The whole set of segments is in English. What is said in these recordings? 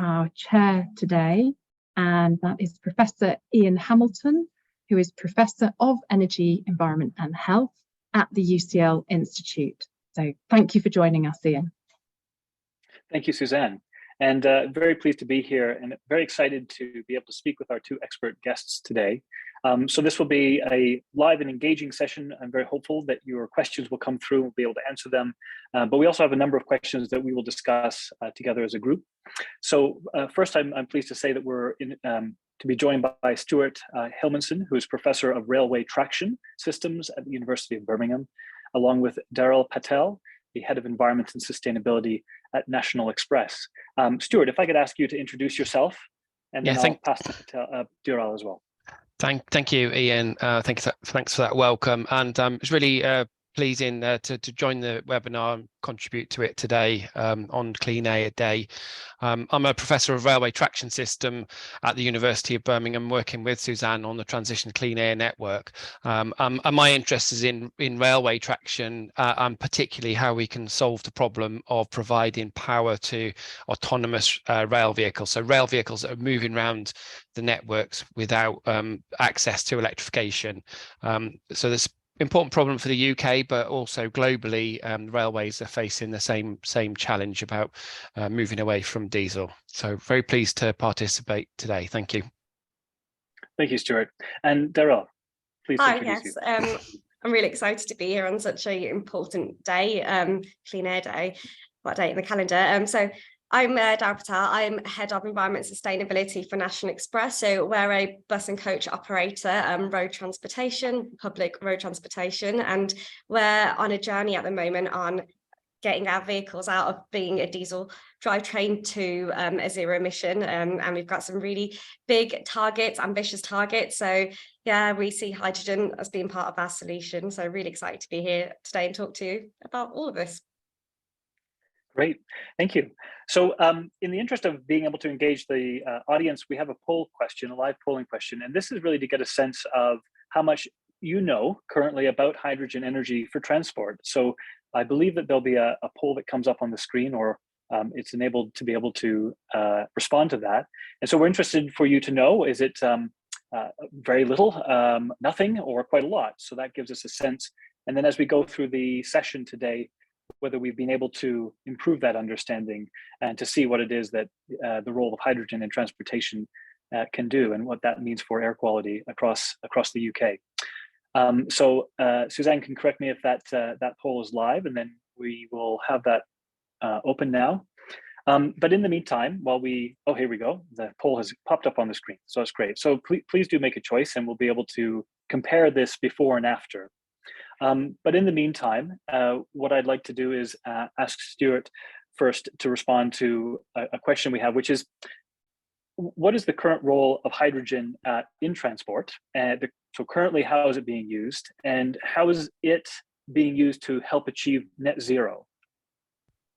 our chair today, and that is Professor Ian Hamilton, who is Professor of Energy, Environment and Health at the UCL Institute. So thank you for joining us, Ian. Thank you, Suzanne. And very pleased to be here and very excited to be able to speak with our two expert guests today. So this will be a live and engaging session. I'm very hopeful that your questions will come through and we'll be able to answer them. But we also have a number of questions that we will discuss together as a group. So first, I'm pleased to say that we're to be joined by Stuart Hilmanson, who is Professor of Railway Traction Systems at the University of Birmingham, along with Daryl Patel, the Head of Environment and Sustainability at National Express. Stuart, if I could ask you to introduce yourself, and then I'll pass to Daryl as well. Thank you, Ian. Thanks for that welcome. And it's really pleasing to join the webinar and contribute to it today on Clean Air Day. I'm a Professor of Railway Traction System at the University of Birmingham, working with Suzanne on the Transition Clean Air Network. And my interest is in railway traction and particularly how we can solve the problem of providing power to autonomous rail vehicles. So rail vehicles that are moving around the networks without access to electrification. So there's important problem for the UK, but also globally, railways are facing the same challenge about moving away from diesel. So very pleased to participate today. Thank you. Thank you, Stuart. And Daryl, please introduce you. I'm really excited to be here on such an important day, Clean Air Day. What date in the calendar? So I'm Daryl Patel. I'm Head of Environment Sustainability for National Express. So we're a bus and coach operator, road transportation, public road transportation, and we're on a journey at the moment on getting our vehicles out of being a diesel drivetrain to a zero emission. And we've got some really big targets, ambitious targets. So yeah, we see hydrogen as being part of our solution. So really excited to be here today and talk to you about all of this. Great, thank you. So in the interest of being able to engage the audience, we have a poll question, a live polling question, and this is really to get a sense of how much you know currently about hydrogen energy for transport. So I believe that there'll be a poll that comes up on the screen, or it's enabled to be able to respond to that. And so we're interested for you to know, is it very little, nothing, or quite a lot? So that gives us a sense. And then as we go through the session today, whether we've been able to improve that understanding and to see what it is that the role of hydrogen in transportation can do and what that means for air quality across the UK. So Suzanne can correct me if that poll is live, and then we will have that open now. But in the meantime, while here we go, the poll has popped up on the screen, so that's great. So please do make a choice, and we'll be able to compare this before and after. But in the meantime, what I'd like to do is ask Stuart first to respond to a question we have, which is, what is the current role of hydrogen in transport? So currently, how is it being used? And how is it being used to help achieve net zero?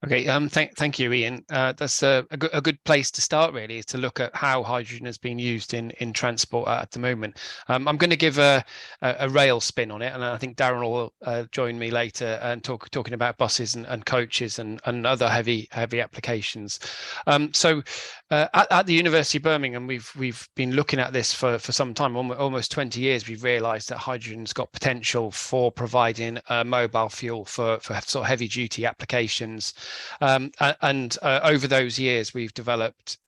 Okay, thank you, Ian. That's a good place to start, really, is to look at how hydrogen is being used in transport at the moment. I'm going to give a rail spin on it, and I think Darren will join me later and talking about buses and coaches and other heavy applications. So at the University of Birmingham, we've been looking at this for some time, almost 20 years. We've realised that hydrogen's got potential for providing mobile fuel for sort of heavy duty applications. And over those years, we've developed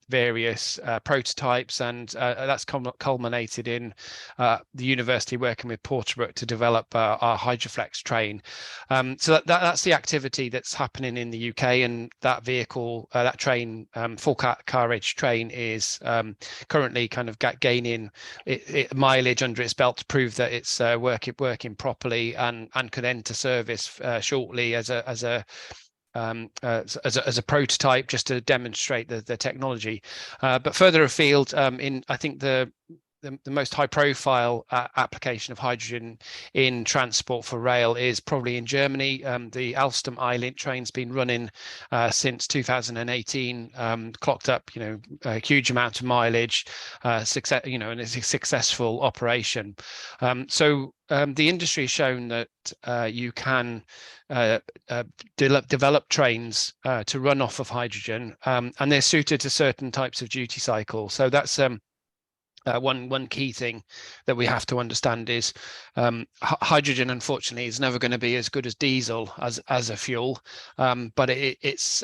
various prototypes, and that's culminated in the university working with Porterbrook to develop our Hydroflex train. So that's the activity that's happening in the UK, and that vehicle, that train, full carriage train, is currently kind of gaining mileage under its belt to prove that it's working properly and could enter service shortly as a prototype, just to demonstrate the technology. But further afield, I think the the most high profile application of hydrogen in transport for rail is probably in Germany. The Alstom iLink train's been running since 2018, clocked up, a huge amount of mileage, success, and it's a successful operation. So the industry has shown that you can develop trains to run off of hydrogen, and they're suited to certain types of duty cycle. So that's one key thing that we have to understand is hydrogen, unfortunately, is never going to be as good as diesel as a fuel, but it's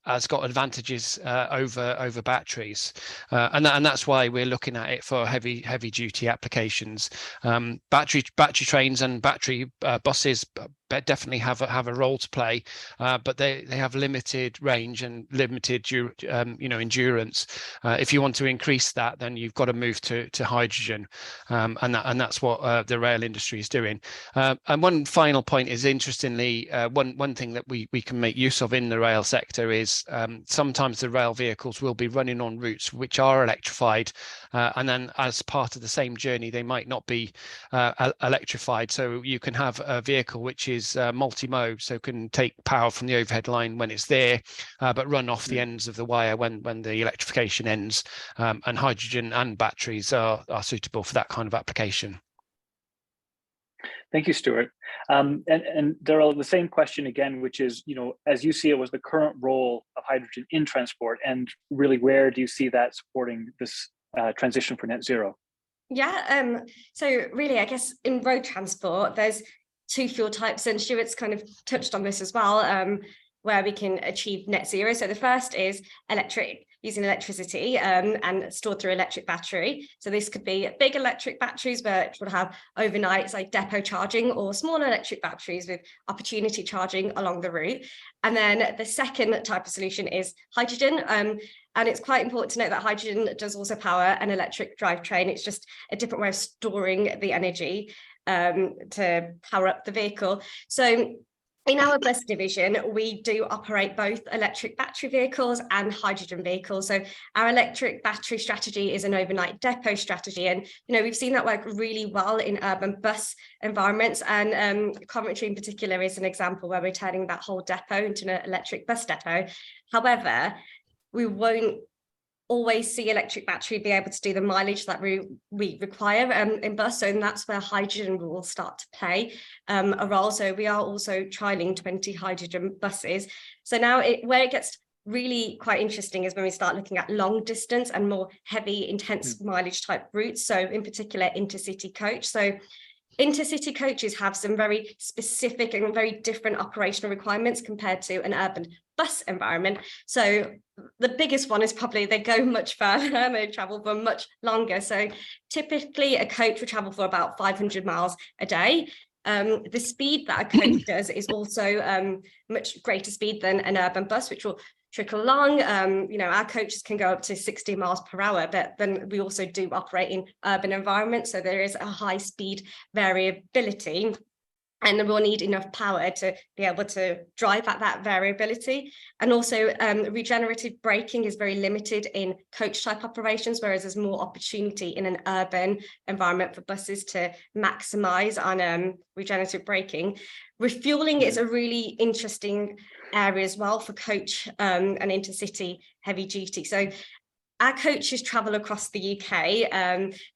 has got advantages over batteries, and that's why we're looking at it for heavy duty applications. Battery trains and battery buses definitely have a role to play, but they have limited range and limited endurance. If you want to increase that, then you've got to move to hydrogen, and that's what the rail industry is doing. And one final point is, interestingly, one thing that we can make use of in the rail sector is sometimes the rail vehicles will be running on routes which are electrified, and then as part of the same journey they might not be electrified. So you can have a vehicle which is multi-mode, so can take power from the overhead line when it's there, but run off the ends of the wire when the electrification ends, and hydrogen and batteries are suitable for that kind of application. Thank you, Stuart. And Daryl, the same question again, which is, as you see it, was the current role of hydrogen in transport, and really where do you see that supporting this transition for net zero? Yeah, so really, I guess in road transport, there's two fuel types, and Stuart's kind of touched on this as well, where we can achieve net zero. So the first is electric, using electricity and stored through electric battery. So this could be big electric batteries, which would have overnight like depot charging, or small electric batteries with opportunity charging along the route. And then the second type of solution is hydrogen. And it's quite important to note that hydrogen does also power an electric drivetrain. It's just a different way of storing the energy to power up the vehicle. So in our bus division, we do operate both electric battery vehicles and hydrogen vehicles. So our electric battery strategy is an overnight depot strategy. And, we've seen that work really well in urban bus environments. And Coventry in particular is an example where we're turning that whole depot into an electric bus depot. However, we won't always see electric battery be able to do the mileage that we require in bus, and that's where hydrogen will start to play a role. So we are also trialing 20 hydrogen buses. So now where it gets really quite interesting is when we start looking at long distance and more heavy, intense mileage type routes. So in particular, intercity coach. So intercity coaches have some very specific and very different operational requirements compared to an urban bus environment. So the biggest one is probably they go much further and they travel for much longer. So typically a coach would travel for about 500 miles a day. The speed that a coach does is also much greater speed than an urban bus, which will trickle along. Our coaches can go up to 60 miles per hour, but then we also do operate in urban environments. So there is a high speed variability, and we'll need enough power to be able to drive at that variability. And also regenerative braking is very limited in coach type operations, whereas there's more opportunity in an urban environment for buses to maximize on regenerative braking. Refueling is a really interesting area as well for coach and intercity heavy duty. So our coaches travel across the UK.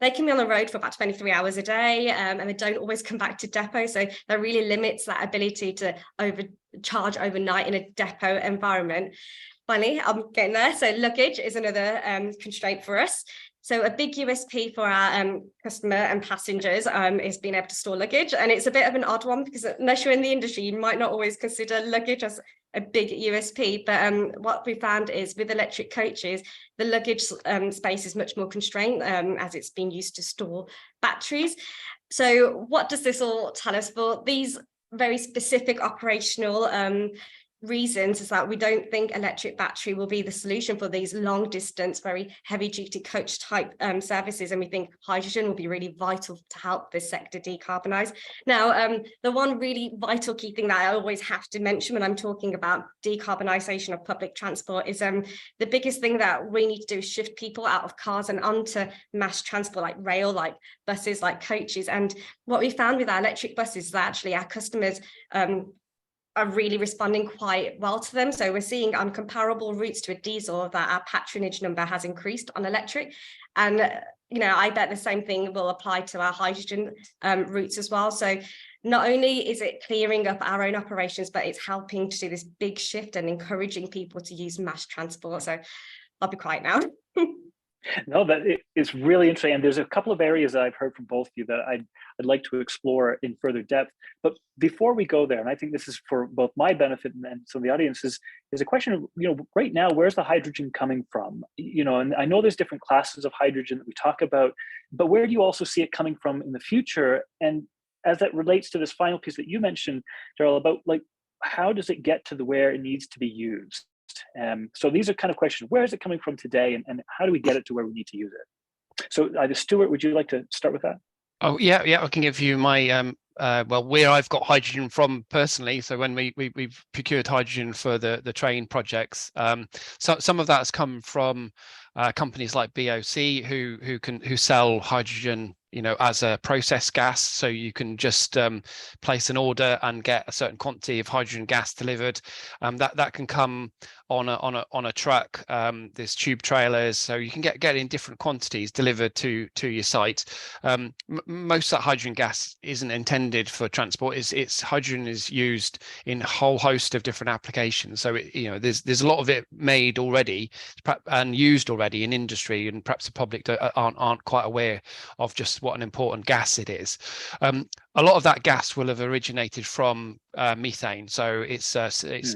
They can be on the road for about 23 hours a day, and they don't always come back to depot. So that really limits that ability to overcharge overnight in a depot environment. Finally, I'm getting there. So luggage is another constraint for us. So a big USP for our customer and passengers is being able to store luggage. And it's a bit of an odd one because unless you're in the industry, you might not always consider luggage as a big USP. But what we found is with electric coaches, the luggage space is much more constrained as it's being used to store batteries. So what does this all tell us? For these very specific operational reasons is that we don't think electric battery will be the solution for these long distance, very heavy duty coach type services. And we think hydrogen will be really vital to help this sector decarbonize. Now, the one really vital key thing that I always have to mention when I'm talking about decarbonisation of public transport is the biggest thing that we need to do is shift people out of cars and onto mass transport like rail, like buses, like coaches. And what we found with our electric buses is that actually our customers are really responding quite well to them. So we're seeing on comparable routes to a diesel that our patronage number has increased on electric. And, I bet the same thing will apply to our hydrogen routes as well. So not only is it clearing up our own operations, but it's helping to do this big shift and encouraging people to use mass transport. So I'll be quiet now. No, but it's really interesting. And there's a couple of areas that I've heard from both of you that I'd like to explore in further depth. But before we go there, and I think this is for both my benefit and some of the audience, is a question of, right now, where's the hydrogen coming from? And I know there's different classes of hydrogen that we talk about, but where do you also see it coming from in the future? And as that relates to this final piece that you mentioned, Daryl, about how does it get to where it needs to be used? So these are kind of questions. Where is it coming from today, and how do we get it to where we need to use it? So either Stuart, would you like to start with that? Oh, yeah, I can give you my where I've got hydrogen from personally. So when we've procured hydrogen for the train projects, so some of that has come from companies like BOC who sell hydrogen as a process gas. So you can just place an order and get a certain quantity of hydrogen gas delivered. That can come on a truck. There's tube trailers, so you can get in different quantities delivered to your site. Most of that hydrogen gas isn't intended for transport. It's hydrogen is used in a whole host of different applications. So there's a lot of it made already and used already in industry, and perhaps the public aren't quite aware of just what an important gas it is. A lot of that gas will have originated from methane. So it's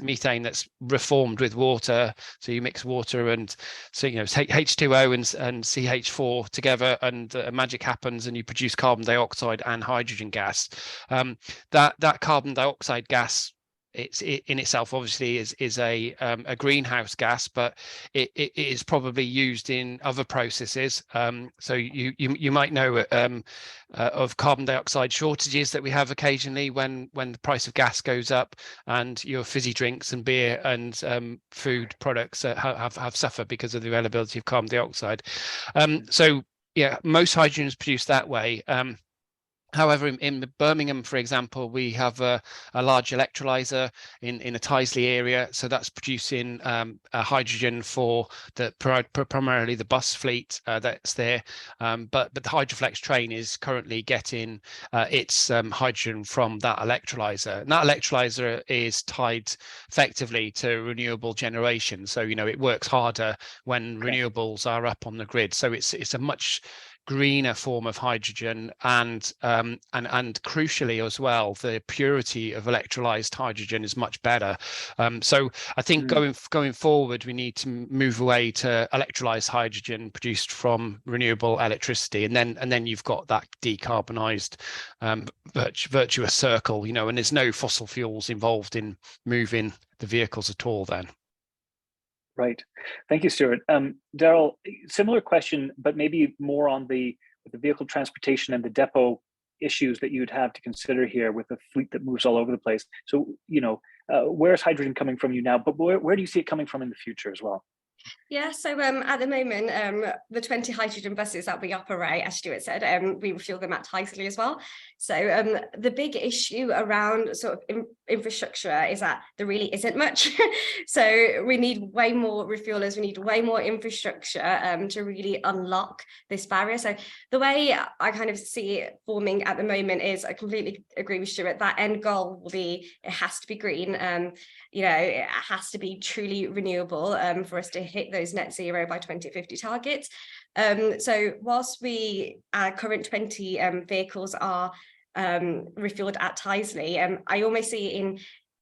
methane that's reformed with water. So you mix water and H2O and CH4 together, and magic happens, and you produce carbon dioxide and hydrogen gas. That carbon dioxide gas, it in itself obviously is a greenhouse gas, but it is probably used in other processes. So you might know of carbon dioxide shortages that we have occasionally when the price of gas goes up, and your fizzy drinks and beer and food products have suffered because of the availability of carbon dioxide. So yeah, most hydrogen is produced that way. However, in Birmingham, for example, we have a large electrolyzer in a Tyseley area, so that's producing hydrogen for primarily the bus fleet that's there. But the Hydroflex train is currently getting its hydrogen from that electrolyzer, and that electrolyzer is tied effectively to renewable generation. So it works harder when renewables are up on the grid. So it's a much greener form of hydrogen, and crucially as well, the purity of electrolyzed hydrogen is much better. So I think going forward, we need to move away to electrolyzed hydrogen produced from renewable electricity, and then you've got that decarbonized virtuous circle, and there's no fossil fuels involved in moving the vehicles at all then. Right. Thank you, Stuart. Daryl, similar question, but maybe more on the vehicle transportation and the depot issues that you'd have to consider here with a fleet that moves all over the place. So, where's hydrogen coming from now, but where do you see it coming from in the future as well? Yeah, so at the moment, the 20 hydrogen buses that we operate, as Stuart said, we refuel them at Tyseley as well. So the big issue around sort of infrastructure is that there really isn't much. So we need way more refuelers, we need way more infrastructure to really unlock this barrier. So the way I kind of see it forming at the moment is, I completely agree with Stuart, that end goal will be, it has to be green. It has to be truly renewable for us to hit those net zero by 2050 targets. So whilst our current 20 vehicles are refueled at Tyseley, I almost see it in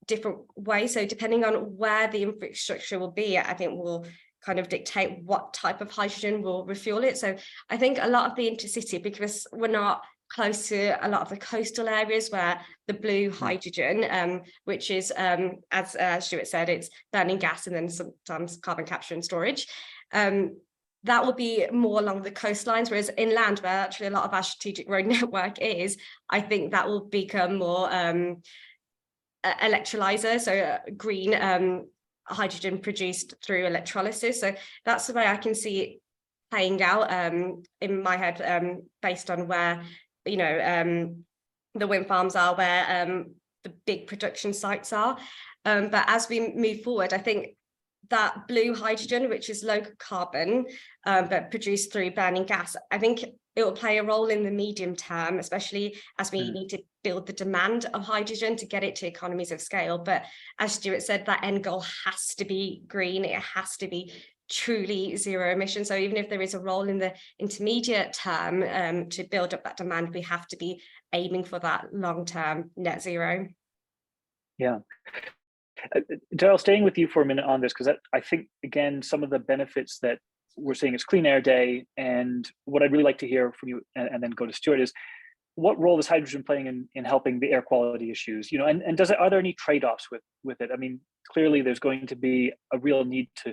different ways. So depending on where the infrastructure will be, I think will kind of dictate what type of hydrogen will refuel it. So I think a lot of the intercity, because we're not close to a lot of the coastal areas where the blue hydrogen, which is, as Stuart said, it's burning gas and then sometimes carbon capture and storage. That will be more along the coastlines, whereas inland, where actually a lot of our strategic road network is, I think that will become more electrolyzer, so green hydrogen produced through electrolysis. So that's the way I can see it playing out in my head, based on where, you know, the wind farms are, where the big production sites are. But as we move forward, I think that blue hydrogen, which is low carbon, but produced through burning gas, I think it will play a role in the medium term, especially as we need to build the demand of hydrogen to get it to economies of scale. But as Stuart said, that end goal has to be green. It has to be truly zero emission. So even if there is a role in the intermediate term to build up that demand, we have to be aiming for that long-term net zero. Yeah. Daryl, staying with you for a minute on this, because I think, again, some of the benefits that we're seeing is Clean Air Day, and what I'd really like to hear from you, and then go to Stuart, is what role is hydrogen playing in helping the air quality issues? You know, and are there any trade-offs with it? I mean, clearly there's going to be a real need to,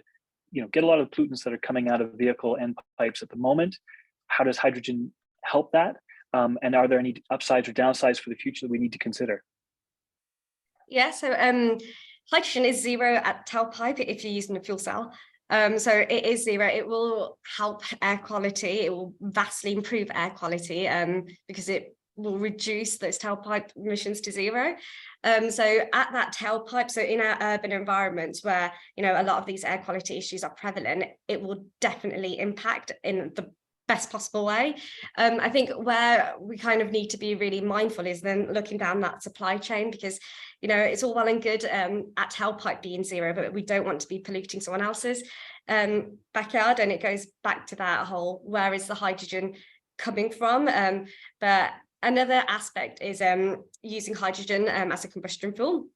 you know, get a lot of the pollutants that are coming out of vehicle end pipes at the moment. How does hydrogen help that? And are there any upsides or downsides for the future that we need to consider? Yeah, so hydrogen is zero at tailpipe if you're using a fuel cell. So it is zero. It will help air quality. It will vastly improve air quality because it will reduce those tailpipe emissions to zero. So at that tailpipe, so in our urban environments where, you know, a lot of these air quality issues are prevalent, it will definitely impact in the best possible way. I think where we kind of need to be really mindful is then looking down that supply chain, because, you know, it's all well and good at tailpipe being zero, but we don't want to be polluting someone else's backyard. And it goes back to that whole, where is the hydrogen coming from? But another aspect is using hydrogen as a combustion fuel.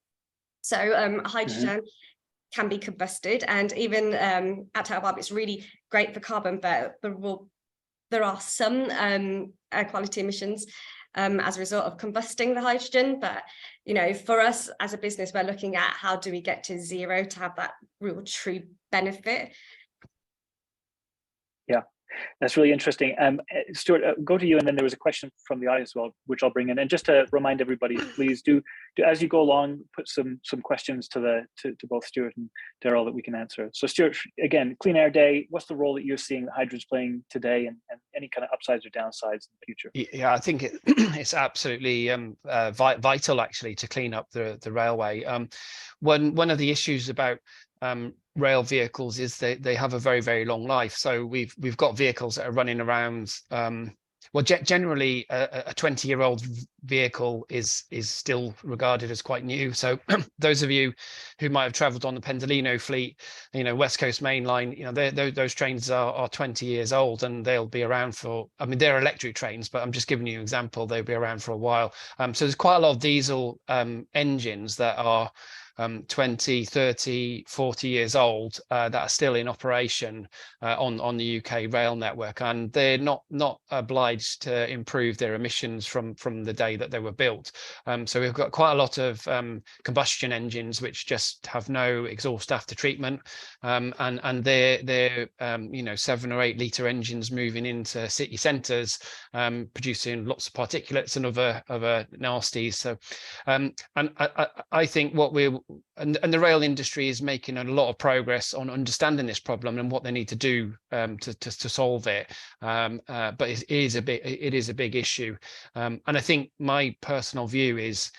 So hydrogen can be combusted, and even at tailpipe, it's really great for carbon, but there are some air quality emissions as a result of combusting the hydrogen. But, you know, for us as a business, we're looking at how do we get to zero to have that real true benefit. Yeah, that's really interesting. Stuart, go to you, and then there was a question from the audience as well, which I'll bring in. And just to remind everybody, please do as you go along, put some questions to both Stuart and Daryl that we can answer. So Stuart, again, Clean Air Day, what's the role that you're seeing that hydrogen's playing today, and any kind of upsides or downsides in the future? Yeah, I think it's absolutely vital actually to clean up the railway. One of the issues about rail vehicles is they have a very, very long life. So we've got vehicles that are running around. Well, generally, a 20-year-old vehicle is still regarded as quite new. So those of you who might have travelled on the Pendolino fleet, you know, West Coast Main Line, you know, those trains are 20 years old, and they'll be around for, I mean, they're electric trains, but I'm just giving you an example. They'll be around for a while. So there's quite a lot of diesel engines that are 20, 30, 40 years old that are still in operation on the UK rail network, and they're not obliged to improve their emissions from the day that they were built. So we've got quite a lot of combustion engines which just have no exhaust after treatment, and they're you know, 7 or 8 litre engines moving into city centres, producing lots of particulates and other nasties. So and I think what and the rail industry is making a lot of progress on understanding this problem and what they need to do to solve it. But it is a big issue, and I think my personal view is,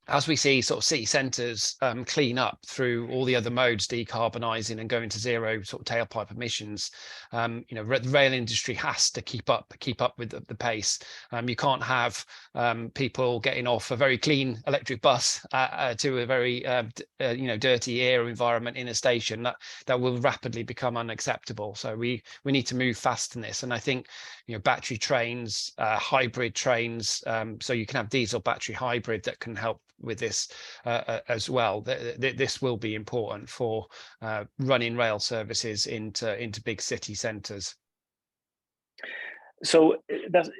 as we see sort of city centres clean up through all the other modes, decarbonising and going to zero sort of tailpipe emissions, you know, the rail industry has to keep up with the pace. You can't have people getting off a very clean electric bus to a very you know, dirty air environment in a station. That will rapidly become unacceptable. So we need to move fast in this. And I think, you know, battery trains, hybrid trains, so you can have diesel battery hybrid that can help with this as well. This will be important for running rail services into big city centres. So that's,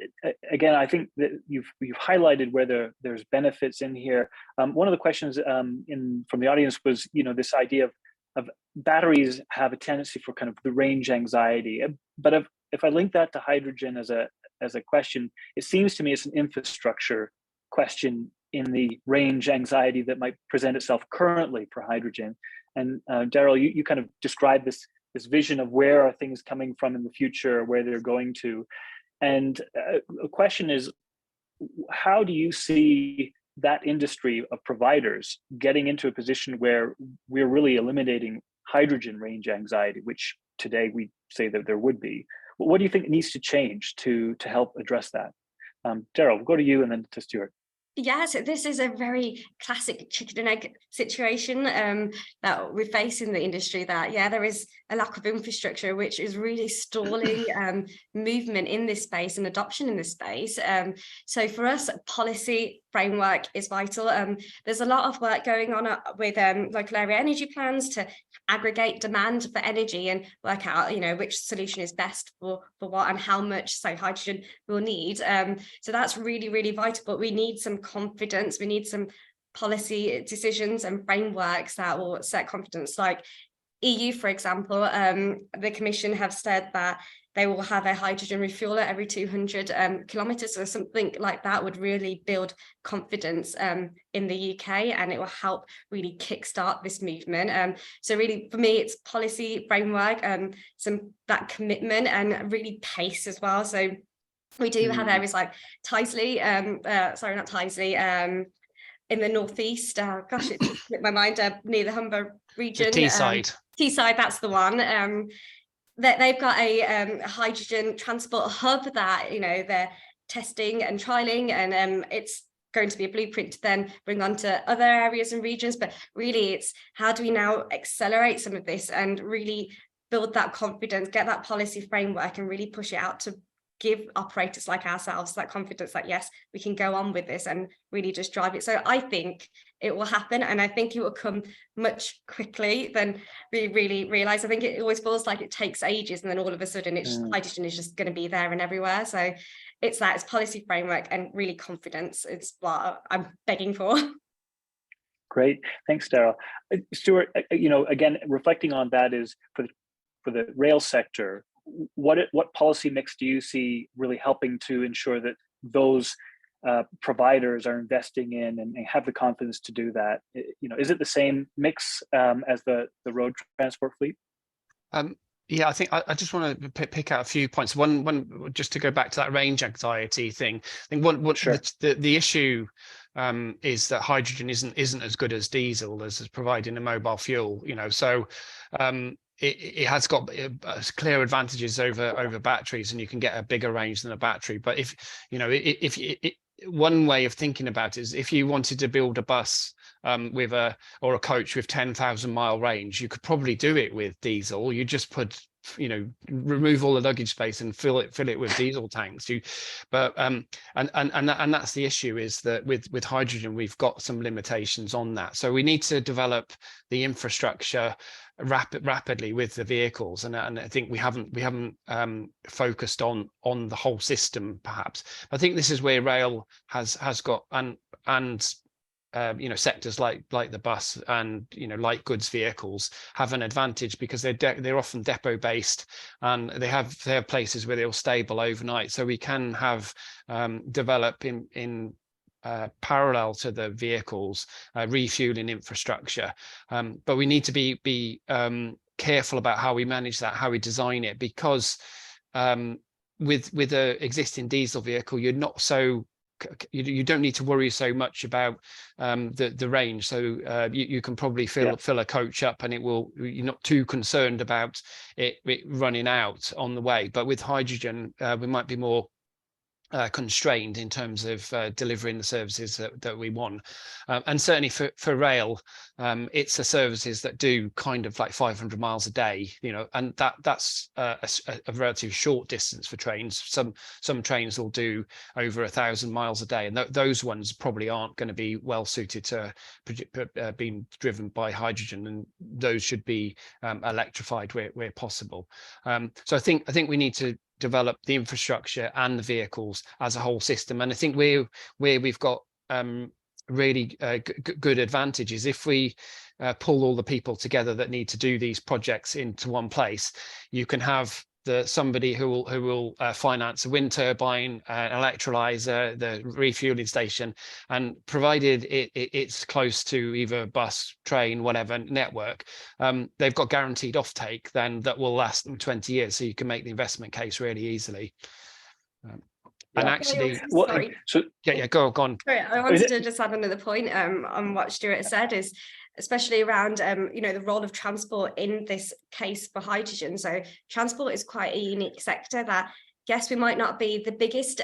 again, I think that you've highlighted where there's benefits in here. One of the questions from the audience was, this idea of batteries have a tendency for kind of the range anxiety. But if I link that to hydrogen as a question, it seems to me it's an infrastructure question in the range anxiety that might present itself currently for hydrogen. And Daryl, you kind of described this vision of where are things coming from in the future, where they're going to. And a question is, how do you see that industry of providers getting into a position where we're really eliminating hydrogen range anxiety, which today we say that there would be? What do you think needs to change to help address that? Daryl, we'll go to you and then to Stuart. Yeah, so this is a very classic chicken and egg situation that we face in the industry, that, there is a lack of infrastructure, which is really stalling movement in this space and adoption in this space. So for us, policy framework is vital. There's a lot of work going on with local area energy plans to aggregate demand for energy and work out, which solution is best for what and how much, so hydrogen we'll need. So that's really, really vital, but we need some confidence. We need some policy decisions and frameworks that will set confidence. Like EU, for example, the Commission have said that they will have a hydrogen refueler every 200 kilometers, so something like that would really build confidence in the UK, and it will help really kickstart this movement. So really, for me, it's policy framework, that commitment, and really pace as well. So we do have areas like Tyseley, not Tyseley, in the northeast. Gosh, it slipped my mind, near the Humber region. The Teesside. Teesside, that's the one. That they've got a hydrogen transport hub that they're testing and trialing, and it's going to be a blueprint to then bring on to other areas and regions. But really, it's how do we now accelerate some of this and really build that confidence, get that policy framework, and really push it out to give operators like ourselves that confidence that yes, we can go on with this and really just drive it. So I think it will happen, and I think it will come much quickly than we really realize. I think it always feels like it takes ages, and then all of a sudden it's hydrogen is just going to be there and everywhere. So it's policy framework and really confidence. It's what I'm begging for. Great, thanks, Daryl. Stuart, again, reflecting on that, is for the rail sector, what policy mix do you see really helping to ensure that those providers are investing in and have the confidence to do that? Is it the same mix as the road transport fleet? Yeah, I think I just want to pick out a few points. One, just to go back to that range anxiety thing. I think Sure. the issue is that hydrogen isn't as good as diesel as providing a mobile fuel. So it has got clear advantages over batteries, and you can get a bigger range than a battery. But if one way of thinking about it is, if you wanted to build a bus or a coach with 10,000 mile range, you could probably do it with diesel. You just remove all the luggage space and fill it with diesel tanks. And that's the issue, is that with hydrogen we've got some limitations on that. So we need to develop the infrastructure rapidly with the vehicles, and I think we haven't focused on the whole system perhaps. I think this is where rail has got and sectors like the bus and light goods vehicles have an advantage, because they're often depot based, and they have places where they'll stable overnight. So we can have develop in parallel to the vehicles refueling infrastructure, but we need to be careful about how we manage that, how we design it, because with a existing diesel vehicle, you're not so you don't need to worry so much about the range. So you can probably fill a coach up, and you're not too concerned about it running out on the way. But with hydrogen, we might be more constrained in terms of delivering the services that we want, and certainly for rail, it's the services that do kind of like 500 miles a day, and that's a relatively short distance for trains. Some trains will do over 1,000 miles a day, and those ones probably aren't going to be well suited to being driven by hydrogen, and those should be electrified where possible. So I think we need to develop the infrastructure and the vehicles as a whole system. And I think where we've got really good advantages, if we pull all the people together that need to do these projects into one place, you can have somebody who will finance a wind turbine, an electrolyzer, the refueling station, and provided it's close to either bus, train, whatever network, they've got guaranteed offtake then that will last them 20 years. So you can make the investment case really easily. And actually, go on. Sorry, I wanted to just add another point on what Stuart said, is especially around the role of transport in this case for hydrogen. So transport is quite a unique sector that, yes, we might not be the biggest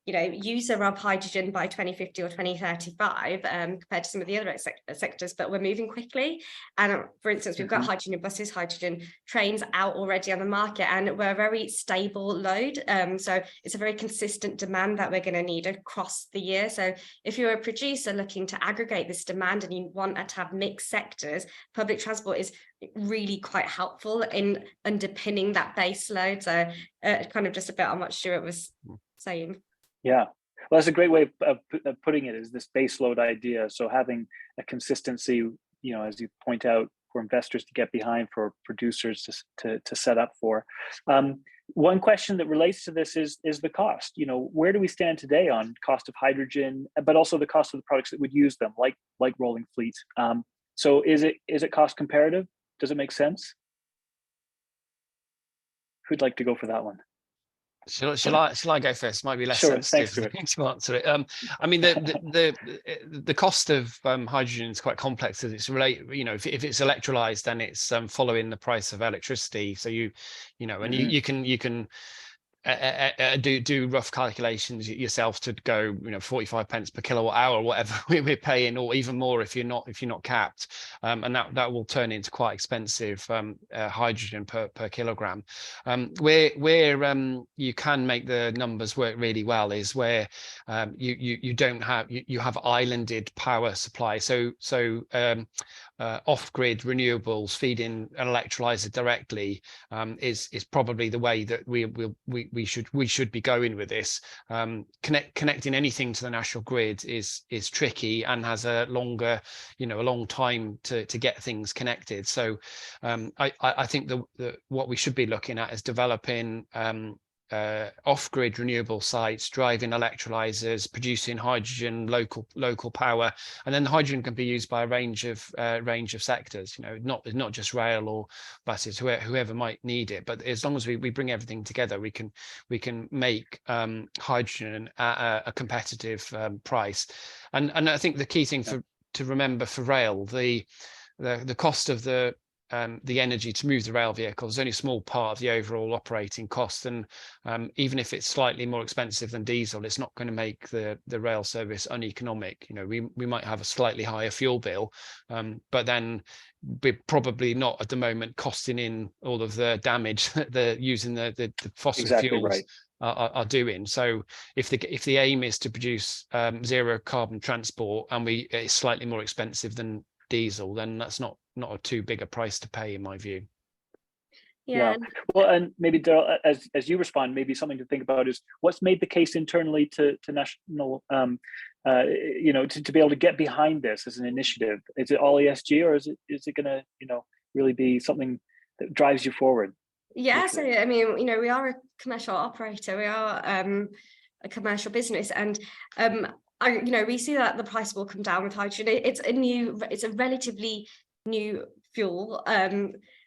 user of hydrogen by 2050 or 2035 compared to some of the other sectors, but we're moving quickly. And for instance, we've got hydrogen buses, hydrogen trains out already on the market, and we're a very stable load. So it's a very consistent demand that we're going to need across the year. So if you're a producer looking to aggregate this demand and you want to have mixed sectors, public transport is really quite helpful in underpinning that base load. So kind of just a bit on what Stuart was saying. Yeah, well, that's a great way of putting it, is this base load idea. So having a consistency, as you point out, for investors to get behind, for producers to set up for. One question that relates to this is the cost. Where do we stand today on cost of hydrogen, but also the cost of the products that would use them, like rolling fleet? So is it cost comparative? Does it make sense? Who'd like to go for that one? Shall I go first? Might be less sensitive to answer it. I mean, the cost of hydrogen is quite complex, as it's if it's electrolyzed, then it's following the price of electricity. So you can do rough calculations yourself to go 45 pence per kilowatt hour or whatever we're paying, or even more if you're not capped, and that will turn into quite expensive hydrogen per kilogram. Where you can make the numbers work really well is where you have islanded power supply, so off-grid renewables feeding an electrolyzer directly is probably the way that we should be going with this. Connecting anything to the national grid is tricky and has a long time to get things connected. So I think what we should be looking at is developing off-grid renewable sites, driving electrolyzers, producing hydrogen, local power, and then the hydrogen can be used by a range of sectors. Not just rail or buses, whoever might need it. But as long as we bring everything together, we can make hydrogen at a competitive price. And I think the key thing to remember for rail, the cost of the energy to move the rail vehicle is only a small part of the overall operating cost, and even if it's slightly more expensive than diesel, it's not going to make the rail service uneconomic. We might have a slightly higher fuel bill, but then we're probably not at the moment costing in all of the damage that using the fossil fuels are doing. So if the aim is to produce zero carbon transport, and it's slightly more expensive than diesel, then that's not a too big a price to pay, in my view. Yeah. Well, and maybe Daryl, as you respond, maybe something to think about is what's made the case internally to national, to be able to get behind this as an initiative. Is it all ESG, or is it going to, really be something that drives you forward? Yeah. So I mean, we are a commercial operator. We are a commercial business, and we see that the price will come down with hydrogen. It's a relatively new fuel.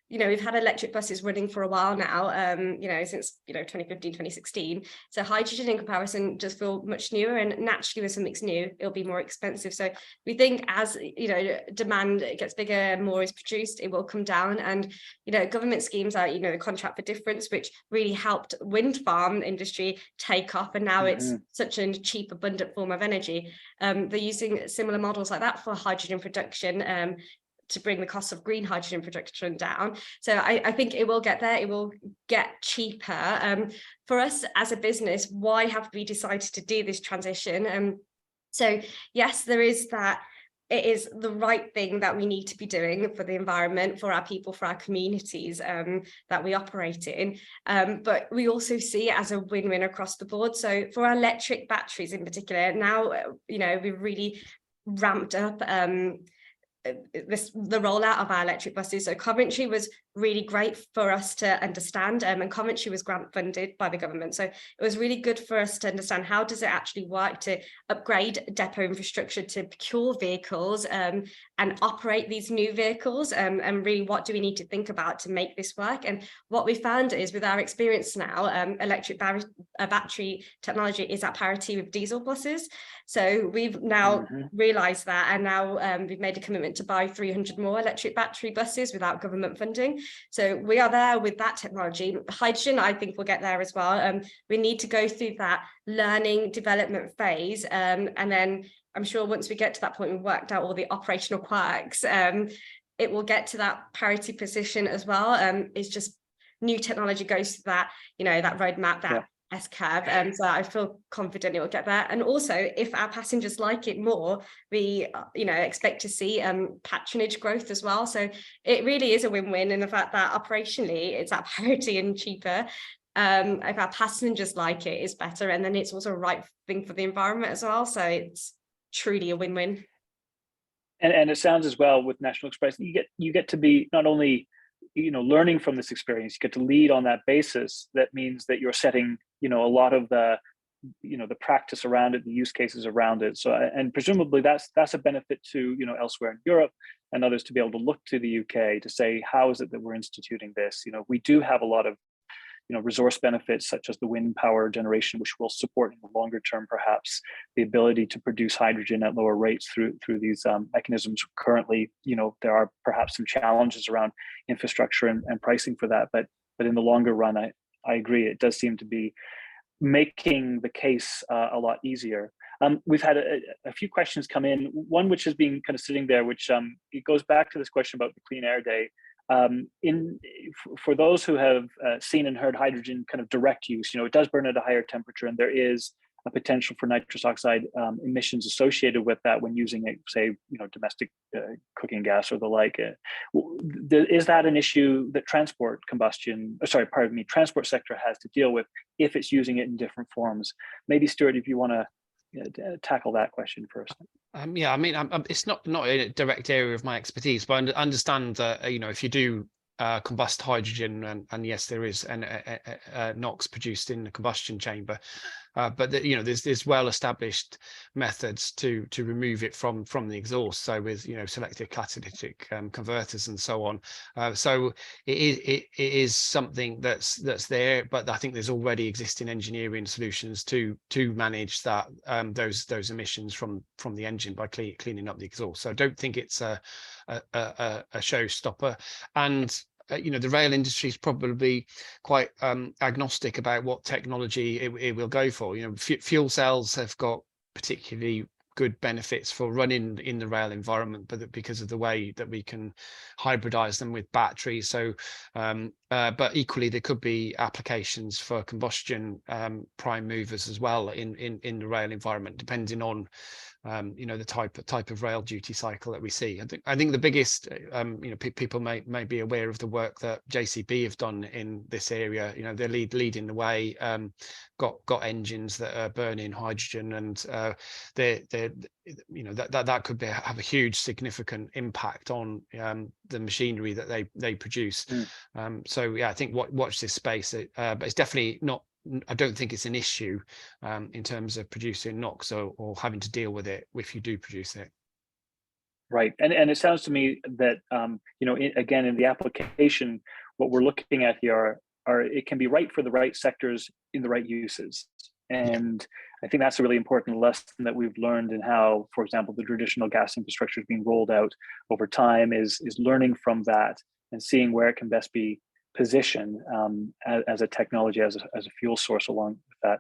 We've had electric buses running for a while now, since 2015, 2016. So hydrogen in comparison does feel much newer, and naturally when something's new, it'll be more expensive. So we think as demand gets bigger, more is produced, it will come down. And government schemes like the contract for difference, which really helped wind farm industry take off, and now it's such a cheap, abundant form of energy. They're using similar models like that for hydrogen production, to bring the cost of green hydrogen production down. So I think it will get there. It will get cheaper. For us as a business, why have we decided to do this transition? So yes, there is that it is the right thing that we need to be doing for the environment, for our people, for our communities that we operate in. But we also see it as a win-win across the board. So for our electric batteries in particular, now, we've really ramped up the rollout of our electric buses. So Coventry was really great for us to understand, and Coventry was grant funded by the government. So it was really good for us to understand how does it actually work to upgrade depot infrastructure to procure vehicles and operate these new vehicles, and really what do we need to think about to make this work. And what we found is, with our experience now, electric battery technology is at parity with diesel buses. So we've now realised that, and now we've made a commitment to buy 300 more electric battery buses without government funding. So we are there with that technology. Hydrogen, I think we'll get there as well. We need to go through that learning development phase, and then I'm sure once we get to that point, we've worked out all the operational quirks, it will get to that parity position as well. It's just new technology goes to that, that roadmap, that S-curve. So I feel confident it will get there. And also, if our passengers like it more, we expect to see patronage growth as well. So it really is a win-win in the fact that operationally it's at parity and cheaper. If our passengers like it, it's better, and then it's also a right thing for the environment as well. So it's truly a win-win. And it sounds as well with National Express, you get to be not only learning from this experience, you get to lead on that basis. That means that you're setting a lot of the the practice around it, the use cases around it. So, and presumably that's a benefit to elsewhere in Europe and others to be able to look to the UK to say, how is it that we're instituting this? We do have a lot of resource benefits, such as the wind power generation, which will support in the longer term, perhaps the ability to produce hydrogen at lower rates through these mechanisms. Currently, there are perhaps some challenges around infrastructure and pricing for that, but in the longer run, I agree, it does seem to be making the case a lot easier. We've had a few questions come in, one which has been kind of sitting there, which it goes back to this question about the Clean Air Day. For those who have seen and heard hydrogen kind of direct use, it does burn at a higher temperature, and there is a potential for nitrous oxide emissions associated with that when using it, say, domestic cooking gas or the like. Is that an issue that transport sector has to deal with if it's using it in different forms? Maybe Stuart, if you want to tackle that question first. Yeah, I mean, it's not a direct area of my expertise, but I understand that if you do combust hydrogen, and yes, there is an NOx produced in the combustion chamber, but there's well-established methods to remove it from the exhaust. So with selective catalytic converters and so on. So it is something that's there, but I think there's already existing engineering solutions to manage that those emissions from the engine by cleaning up the exhaust. So I don't think it's a showstopper. And the rail industry is probably quite agnostic about what technology it will go for. Fuel cells have got particularly good benefits for running in the rail environment, but because of the way that we can hybridize them with batteries. So, but equally, there could be applications for combustion prime movers as well in the rail environment, depending on the type of rail duty cycle that we see. I think the biggest, people may be aware of the work that JCB have done in this area. They're leading the way, got engines that are burning hydrogen, and that could have a huge significant impact on the machinery that they produce. So yeah, I think watch this space, but it's definitely not. I don't think it's an issue in terms of producing NOx or having to deal with it if you do produce it. Right, and it sounds to me that again, in the application, what we're looking at here are it can be right for the right sectors in the right uses, and I think that's a really important lesson that we've learned in how, for example, the traditional gas infrastructure is being rolled out over time is learning from that and seeing where it can best be position as a technology, as a fuel source along with that.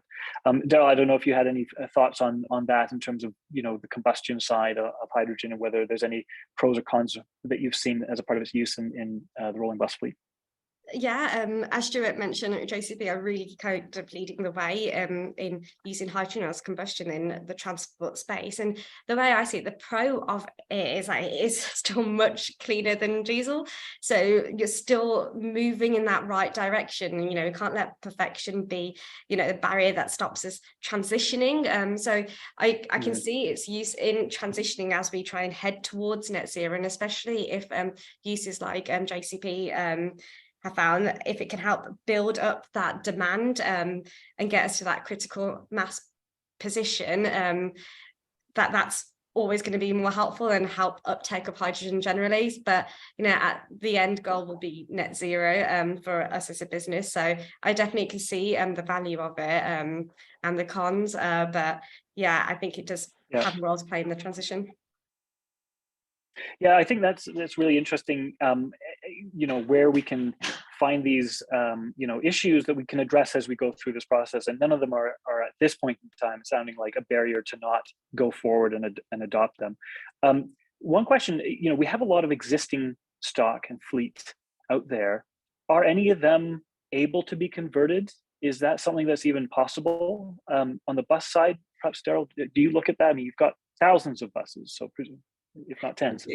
Daryl, I don't know if you had any thoughts on that in terms of the combustion side of hydrogen, and whether there's any pros or cons that you've seen as a part of its use in the rolling bus fleet. As Stuart mentioned, JCB are really kind of leading the way in using hydrogen as combustion in the transport space. And the way I see it, the pro of it is that it is still much cleaner than diesel. So you're still moving in that right direction. You know, we can't let perfection be, you know, the barrier that stops us transitioning. So I can see its use in transitioning as we try and head towards net zero, and especially if uses like JCB have found that if it can help build up that demand and get us to that critical mass position, that's always going to be more helpful and help uptake of hydrogen generally. But you know, at the end goal will be net zero for us as a business. So I definitely can see the value of it and the cons. But yeah, I think it does have a role to play in the transition. Yeah, I think that's really interesting. You know, where we can find these you know, issues that we can address as we go through this process, and none of them are at this point in time sounding like a barrier to not go forward and adopt them. One question, you know, we have a lot of existing stock and fleet out there. Are any of them able to be converted? Is that something that's even possible? On the bus side, perhaps, Daryl, do you look at that? I mean, you've got thousands of buses, so if not tens.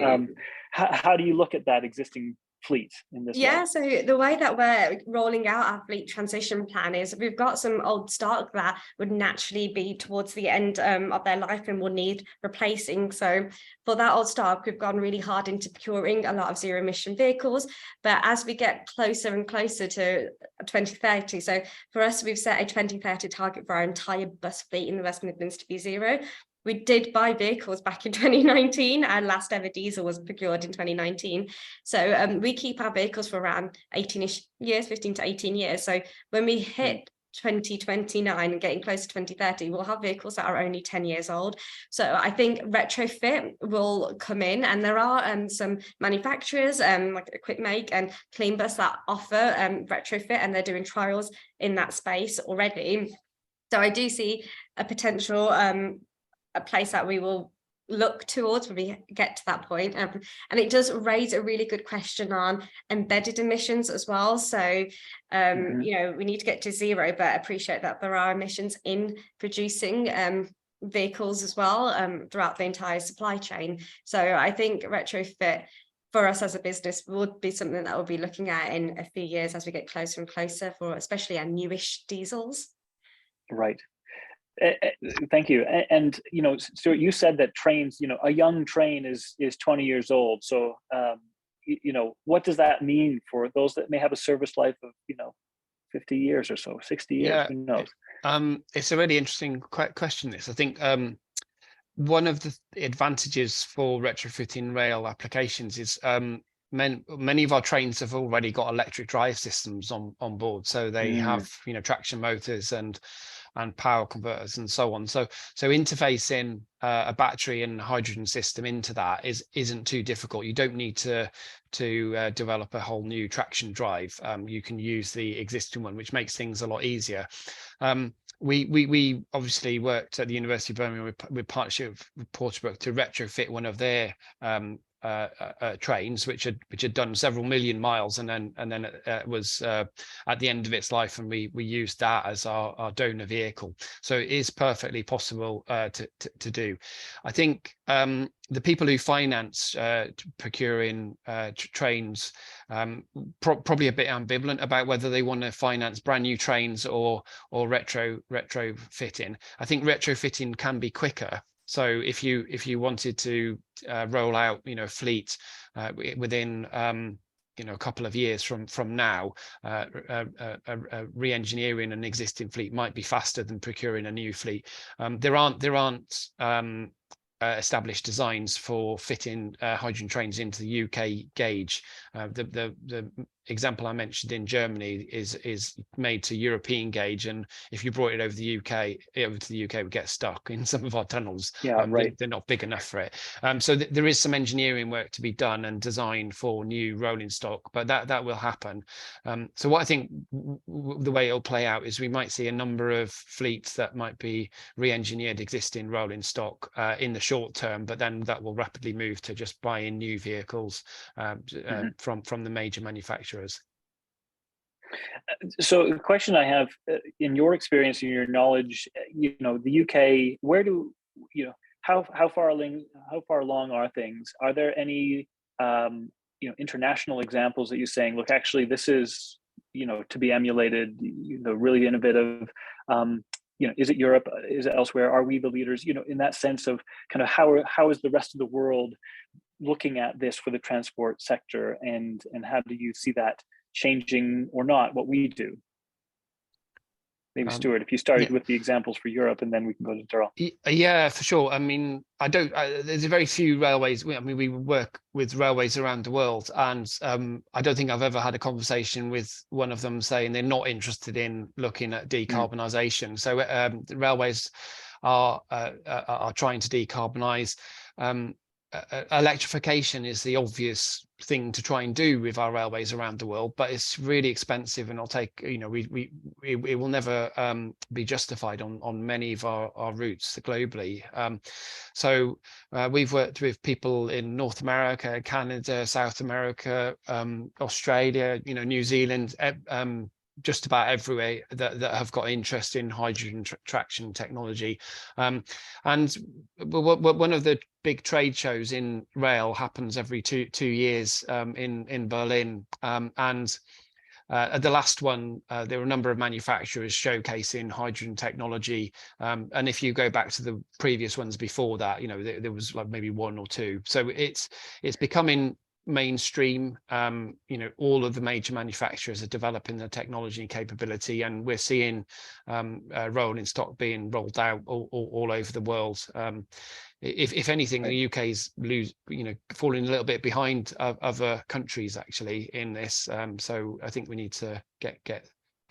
How do you look at that existing fleet in this way? So the way that we're rolling out our fleet transition plan is we've got some old stock that would naturally be towards the end of their life and will need replacing. So for that old stock, we've gone really hard into procuring a lot of zero emission vehicles. But as we get closer and closer to 2030, so for us, we've set a 2030 target for our entire bus fleet in the West Midlands to be zero. We did buy vehicles back in 2019. Our last ever diesel was procured in 2019. So we keep our vehicles for around 18-ish years, 15 to 18 years. So when we hit 2029 and getting close to 2030, we'll have vehicles that are only 10 years old. So I think retrofit will come in, and there are some manufacturers like Equipmake and CleanBus that offer retrofit, and they're doing trials in that space already. So I do see a potential a place that we will look towards when we get to that point. And it does raise a really good question on embedded emissions as well. So, you know, we need to get to zero, but appreciate that there are emissions in producing vehicles as well throughout the entire supply chain. So I think retrofit for us as a business would be something that we'll be looking at in a few years as we get closer and closer for especially our newish diesels. Right. Thank you. And you know, Stuart, you said that trains, you know, a young train is 20 years old. So you know, what does that mean for those that may have a service life of, you know, 50 years or so, 60 years? Who knows? It's a really interesting question, this. I think one of the advantages for retrofitting rail applications is many of our trains have already got electric drive systems on board, so they have, you know, traction motors and power converters and so on. So interfacing a battery and hydrogen system into that isn't too difficult. You don't need to develop a whole new traction drive. You can use the existing one, which makes things a lot easier. We obviously worked at the University of Birmingham with partnership with Porterbrook to retrofit one of their trains, which had done several million miles, and then it was at the end of its life, and we used that as our donor vehicle. So it is perfectly possible to do. I think the people who finance procuring trains probably a bit ambivalent about whether they want to finance brand new trains or retrofitting. I think retrofitting can be quicker. So if you wanted to roll out, you know, fleet within you know, a couple of years from now, re-engineering an existing fleet might be faster than procuring a new fleet. There aren't established designs for fitting hydrogen trains into the UK gauge. The example I mentioned in Germany is made to European gauge, and if you brought it over to the UK, would get stuck in some of our tunnels. Right. They're not big enough for it. So there is some engineering work to be done and design for new rolling stock, but that will happen. So what I think the way it'll play out is we might see a number of fleets that might be re-engineered existing rolling stock in the short term, but then that will rapidly move to just buying new vehicles from the major manufacturers. So the question I have, in your experience and your knowledge, the UK, where do, how far along are things? Are there any, international examples that you're saying, look, actually, this is, to be emulated, really innovative? Is it Europe? Is it elsewhere? Are we the leaders? In that sense of kind of how is the rest of the world looking at this for the transport sector, and how do you see that changing or not what we do? Maybe Stuart, if you started with the examples for Europe, and then we can go to Daryl. Yeah, for sure. I mean, there's very few railways. We work with railways around the world, and I don't think I've ever had a conversation with one of them saying they're not interested in looking at decarbonisation. So the railways are trying to decarbonise. Electrification is the obvious thing to try and do with our railways around the world, but it's really expensive, and it'll take, it will never be justified on many of our routes globally. So we've worked with people in North America, Canada, South America, Australia, New Zealand, just about everywhere that have got interest in hydrogen traction technology. And one of the big trade shows in rail happens every two years in Berlin. And at the last one, there were a number of manufacturers showcasing hydrogen technology. And if you go back to the previous ones before that, there was like maybe one or two. So it's becoming mainstream. All of the major manufacturers are developing the technology and capability, and we're seeing rolling stock being rolled out all over the world. If anything, the UK's falling a little bit behind other countries actually in this. So I think we need to get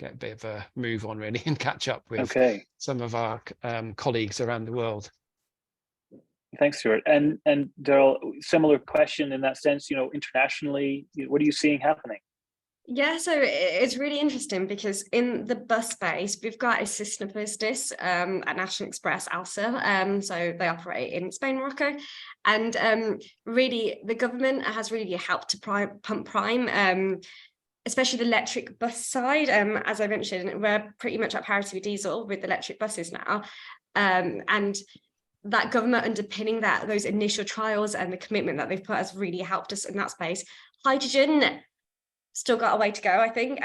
a bit of a move on really and catch up with some of our colleagues around the world. Thanks, Stuart. And Daryl, similar question in that sense, internationally, what are you seeing happening? Yeah, so it's really interesting because in the bus space, we've got a sister business at National Express, ALSA. So they operate in Spain, Morocco. And really, the government has really helped to pump prime, especially the electric bus side. As I mentioned, we're pretty much at parity with diesel with electric buses now. And that government underpinning those initial trials and the commitment that they've put has really helped us in that space. Hydrogen still got a way to go, I think,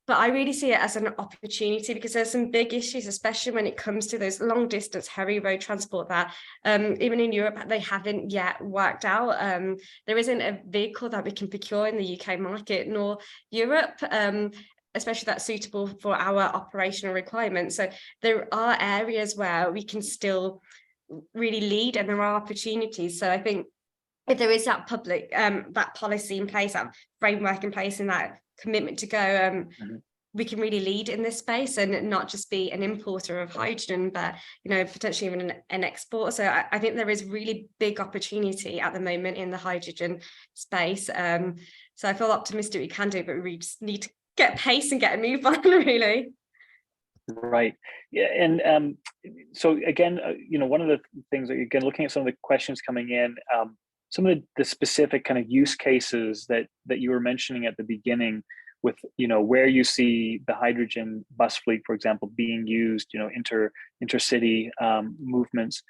but I really see it as an opportunity because there's some big issues, especially when it comes to those long distance heavy road transport that even in Europe they haven't yet worked out. There isn't a vehicle that we can procure in the UK market nor Europe, especially that's suitable for our operational requirements. So there are areas where we can still really lead, and there are opportunities. So I think if there is that public, that policy in place, that framework in place, and that commitment to go, we can really lead in this space and not just be an importer of hydrogen, but potentially even an exporter. So I think there is really big opportunity at the moment in the hydrogen space. So I feel optimistic we can do it, but we just need to get pace and get a move on, really. Right. Yeah. And so again, one of the things that, again, looking at some of the questions coming in, some of the specific kind of use cases that you were mentioning at the beginning with, where you see the hydrogen bus fleet, for example, being used, intercity movements,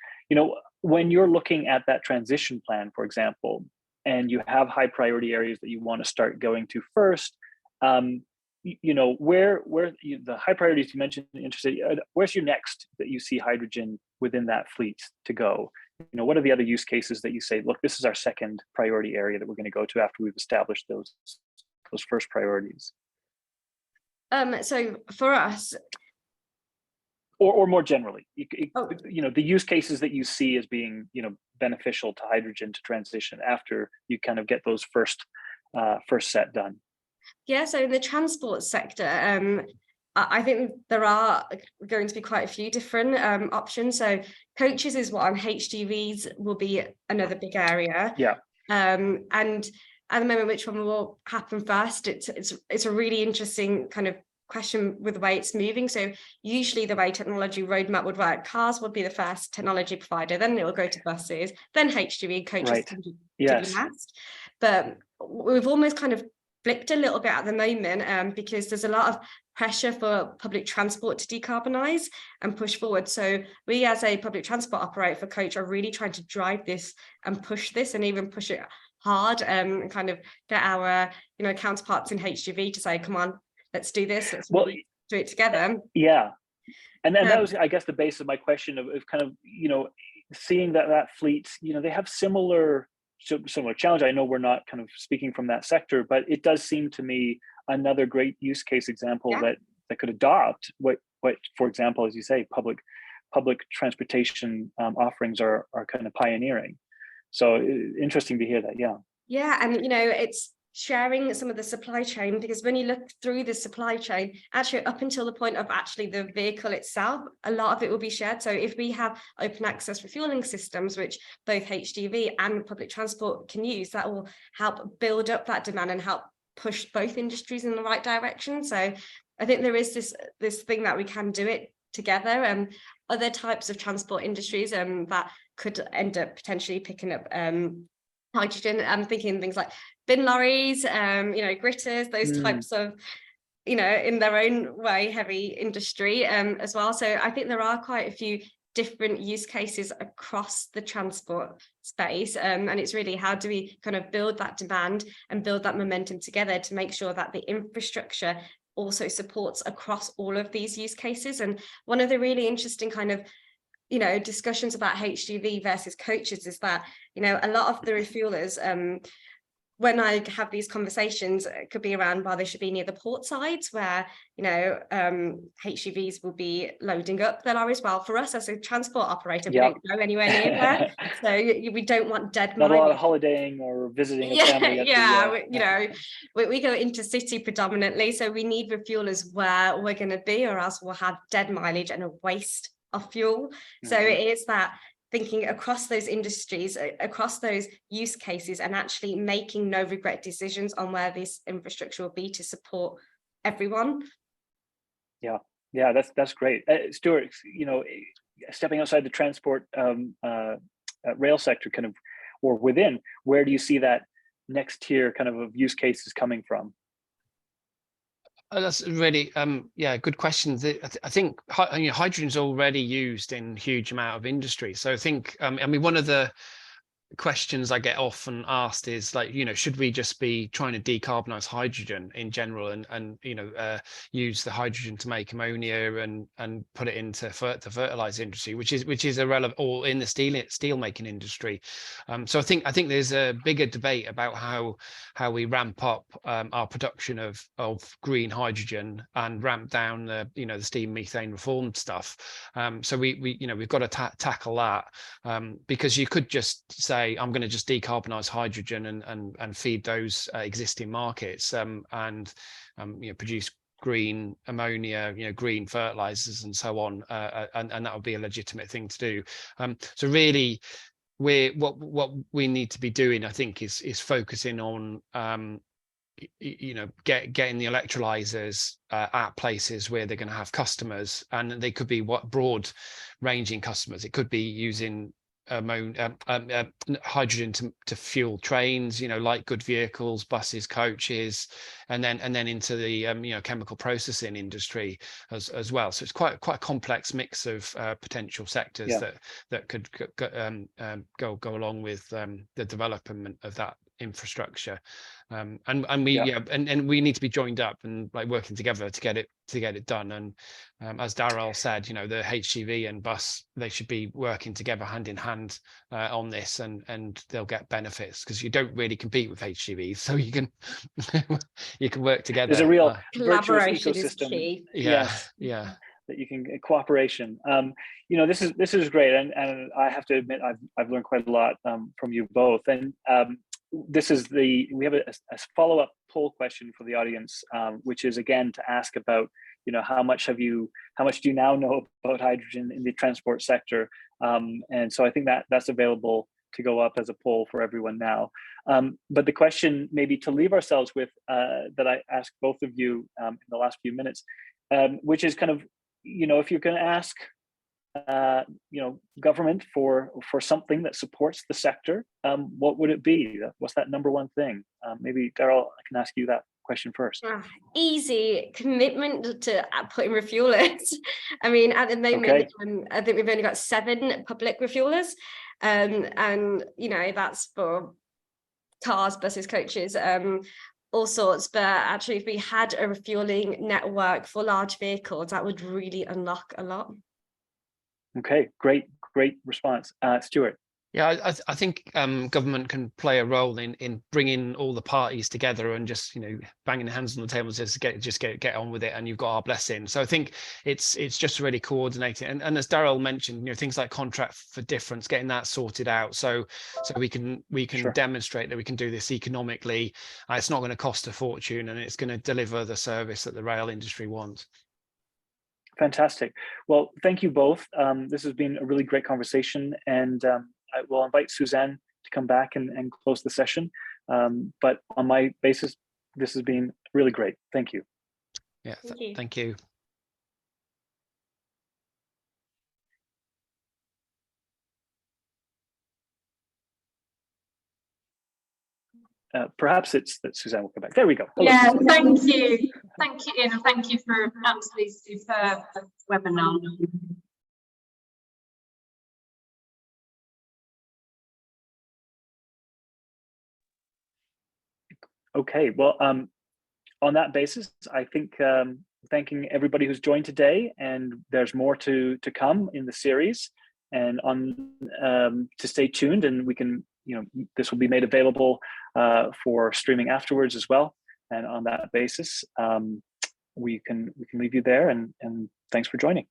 when you're looking at that transition plan, for example, and you have high priority areas that you want to start going to first, where the high priorities you mentioned, intercity, where's your next that you see hydrogen within that fleet to go? What are the other use cases that you say, look, this is our second priority area that we're going to go to after we've established those first priorities? So for us, or more generally, the use cases that you see as being, beneficial to hydrogen to transition after you kind of get those first set done. Yeah, so in the transport sector, I think there are going to be quite a few different options. So coaches is one, HGVs will be another big area. Yeah. And at the moment, which one will happen first? It's a really interesting kind of question with the way it's moving. So usually the way technology roadmap would work, cars would be the first technology provider, then it will go to buses, then HGV, coaches. Right. Yes. Last. But we've almost kind of flipped a little bit at the moment because there's a lot of pressure for public transport to decarbonise and push forward. So we as a public transport operator for Coach are really trying to drive this and push this, and even push it hard, and kind of get our counterparts in HGV to say, come on, let's do this, let's really do it together. Yeah. And then that was, I guess, the base of my question of kind of, seeing that fleet, they have similar challenge. I know we're not kind of speaking from that sector, but it does seem to me another great use case example that could adopt what, for example, as you say, public transportation offerings are kind of pioneering. So interesting to hear that. Yeah, and it's sharing some of the supply chain, because when you look through the supply chain, actually up until the point of actually the vehicle itself, a lot of it will be shared. So if we have open access refueling systems, which both HGV and public transport can use, that will help build up that demand and help push both industries in the right direction. So I think there is this thing that we can do it together, and other types of transport industries that could end up potentially picking up hydrogen. I'm thinking things like bin lorries, gritters, those types of, in their own way, heavy industry as well. So I think there are quite a few different use cases across the transport space, and it's really how do we kind of build that demand and build that momentum together to make sure that the infrastructure also supports across all of these use cases. And one of the really interesting kind of discussions about HGV versus coaches is that a lot of the refuelers, when I have these conversations, it could be around why they should be near the port sides where HGVs will be loading up their lorries. Well, for us as a transport operator, we don't go anywhere near there, so we don't want dead not mileage. a lot of holidaying or visiting a family. We go into city predominantly, so we need refuelers where we're going to be, or else we'll have dead mileage and a waste of fuel. So it is that thinking across those industries, across those use cases, and actually making no regret decisions on where this infrastructure will be to support everyone. Yeah, that's great. Stuart, stepping outside the transport rail sector kind of, or within, where do you see that next tier kind of use cases coming from? That's really good questions. I think hydrogen is already used in huge amount of industry. So I think one of the questions I get often asked is like, should we just be trying to decarbonize hydrogen in general and use the hydrogen to make ammonia and put it into the fertilizer industry, which is irrelevant, or in the steel making industry. So I think there's a bigger debate about how we ramp up our production of green hydrogen and ramp down the steam methane reformed stuff. So we've got to tackle that, because you could just say, I'm going to just decarbonize hydrogen and feed those existing markets and produce green ammonia, green fertilizers and so on, and that would be a legitimate thing to do. So really, what we need to be doing, I think, is focusing on getting the electrolyzers at places where they're going to have customers, and they could be broad ranging customers. It could be using hydrogen to fuel trains, light good vehicles, buses, coaches, and then into the chemical processing industry as well. So it's quite a complex mix of potential sectors that could go along with the development of that infrastructure, and we need to be joined up and like working together to get it done. And as Darrell said, the HGV and bus, they should be working together hand in hand on this, and they'll get benefits, because you don't really compete with HGVs, so you can work together. There's a real collaboration ecosystem. Is key. That you can cooperation. This is great, and I have to admit I've learned quite a lot from you both. And we have a follow-up poll question for the audience, which is again to ask about how much do you now know about hydrogen in the transport sector, and so I think that's available to go up as a poll for everyone now. But the question maybe to leave ourselves with that I asked both of you in the last few minutes, which is kind of if you're going to ask government for something that supports the sector, what would it be? What's that number one thing? Maybe Darrell, I can ask you that question first. Easy commitment to putting refuelers. I mean, at the moment, I think we've only got 7 public refuelers, and you know, that's for cars, buses, coaches, all sorts. But actually, if we had a refueling network for large vehicles, that would really unlock a lot. Okay, great response. Stuart. Yeah, I think government can play a role in bringing all the parties together and just, you know, banging hands on the table and just get on with it, and you've got our blessing. So I think it's just really coordinating, and as Daryl mentioned, you know, things like contract for difference, getting that sorted out, so we can sure. demonstrate that we can do this economically. It's not going to cost a fortune, and it's going to deliver the service that the rail industry wants. Fantastic. Well, thank you both. This has been a really great conversation, and I will invite Suzanne to come back and close the session. But on my basis, this has been really great. Thank you. Yeah, thank you. Perhaps it's that Suzanne will come back. There we go. Hello, yeah, Suzanne. thank you. Thank you, Ian, and thank you for an absolutely superb webinar. Okay, well, on that basis, I think thanking everybody who's joined today, and there's more to come in the series, and to stay tuned, and we can, you know, this will be made available for streaming afterwards as well. And on that basis, we can leave you there, and thanks for joining.